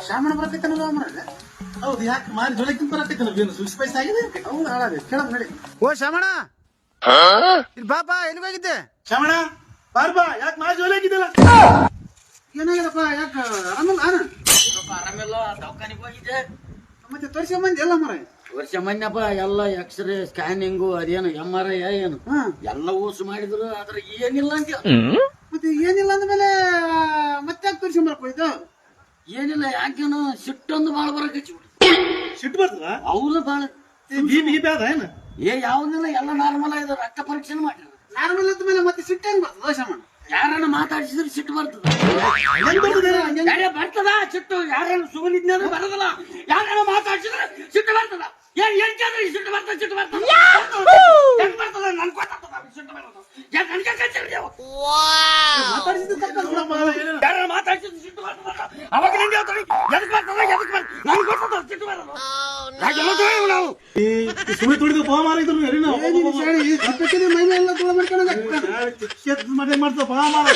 ಶಾಮಣ ಬರಕೈತನಲ್ಲ ಅಮ್ಮನ. ಹೌದು, ಯಾಕೆ ಮಾರಿ ಜೋಳಕ್ಕಿಂತ ಬರಕೈತಲ್ಲ, ಏನು ಸುಳ್ಳು ಸ್ಪೈಸ್ ಆಗಿದೆ? ಹೌದು ಹಾಳಾದೆ, ಕೇಳಮ್ ನಡಿ. ಓ ಶಾಮಣ, ಇಲ್ಲಿ ಬಾಪ, ಎಲ್ಲಿಗೆ ಹೋಗಿದ್ದೆ? ಶ್ರವಣ ಬಾರ್ಬಾ, ಯಾಕೆ ಮಾರಿ ಜೋಳಕ್ಕಿದ್ದಲ್ಲ? ಏನಾಗಿದಪ್ಪ, ಯಾಕೆ ಆರಾಮಲ್ಲ? ಆರಾಮಿಲ್ಲ, ದವಾಖಾನಿಗೆ ಹೋಗಿದ್ದೆ. ಮತ್ತೆ ತೋರಿಸ್ಕೊಂಬಂದಿ ಎಲ್ಲ ಮರ? ವರ್ಷ ಮೊನ್ನಪ್ಪ ಎಲ್ಲ ಎಕ್ಸ್ರೇ ಸ್ಕ್ಯಾನಿಂಗು ಅದೇನು MRI ಏನು ಎಲ್ಲ ಊಸು ಮಾಡಿದ್ರು, ಆದ್ರೆ ಏನಿಲ್ಲ ಅಂತ. ಮತ್ತೆ ಏನಿಲ್ಲ ಅಂದ್ಮೇಲೆ ಮತ್ತೆ ಯಾಕೆ ತೋರಿಸ್ಕೊಂಬರಕ್ ಹೋಯ್ತು? ಏನಿಲ್ಲ, ಯಾಕೇನು ಸಿಟ್ಟೊಂದು ಬಾಳ ಬರಕಚ್ಚಿ ಸಿಟ್ಟು ಬರ್ತದ? ಅವ್ರು ಬಾಳ ಬಿ ಅದ ಏನು? ಯಾವ್ದಿಲ್ಲ, ಎಲ್ಲ ನಾರ್ಮಲ್ ಆಗಿದೆ. ರಕ್ತ ಪರೀಕ್ಷೆ ಮಾಡಿದ್ರು. ನಾರ್ಮಲ್ ಅಂದ್ಮೇಲೆ ಮತ್ತೆ ಸಿಟ್ಟು ಹೆಂಗ್ ಬರ್ತದ ಶಾಮಣ? ಯಾರನ್ನ ಮಾತಾಡಿಸಿದ್ರೆ ಸಿಟ್ಟು ಬರ್ತದ. ಹೆಂಗ್ ಬರ್ತದೆ? ಯಾರೇ ಬರ್ತದ ಸಿಟ್ಟು, ಯಾರನ್ನ ಸುಗಲಿದ್ನ ಬರದಲ್ಲ, ಯಾರನ್ನ ಮಾತಾಡಿಸಿದ್ರೆ ಸಿಟ್ಟು ಬರ್ತದ. ಏನ್ ಹೇಳ್ತಿದ್ರೆ ಸಿಟ್ಟು ಬರ್ತದ, ಸಿಟ್ಟು ಬರ್ತದ, ಹೆಂಗ್ ಬರ್ತದ? ನನ್ ಗೊತ್ತಾಗ್ತದ ಸಿಟ್ಟು ಬರ್ತದ. ಯಾಕೆ ನನ್ಗೆ ಕಚ್ಚಿರಿ ನೀವು? ಯಾರನ್ನ ಮಾತಾಡಿಸಿದ್ರೆ ಸಿಟ್ಟು ಬರ್ತದ. ಅವಾಗ ನಂಗೆ ಹೇಳ್ತಾರೆ ಎದಕ್ ಬರ್ತದ, ಎದಕ್ ಬರ್ತದ, ನನ್ಗೆ ಗೊತ್ತದ ಸಿಟ್ಟು ಬರ್ತದ. ನಾವು ಸುಮ್ಮನೆ ತುಳಿದು ಪೋ ಮಾರಿದ್ರು ಮೈ ಮೇಲೆ ತುಳ ಮಾಡ್ಕೊಂಡ ಮಾಡ್ತಾವ ಪಾ ಮಾರ.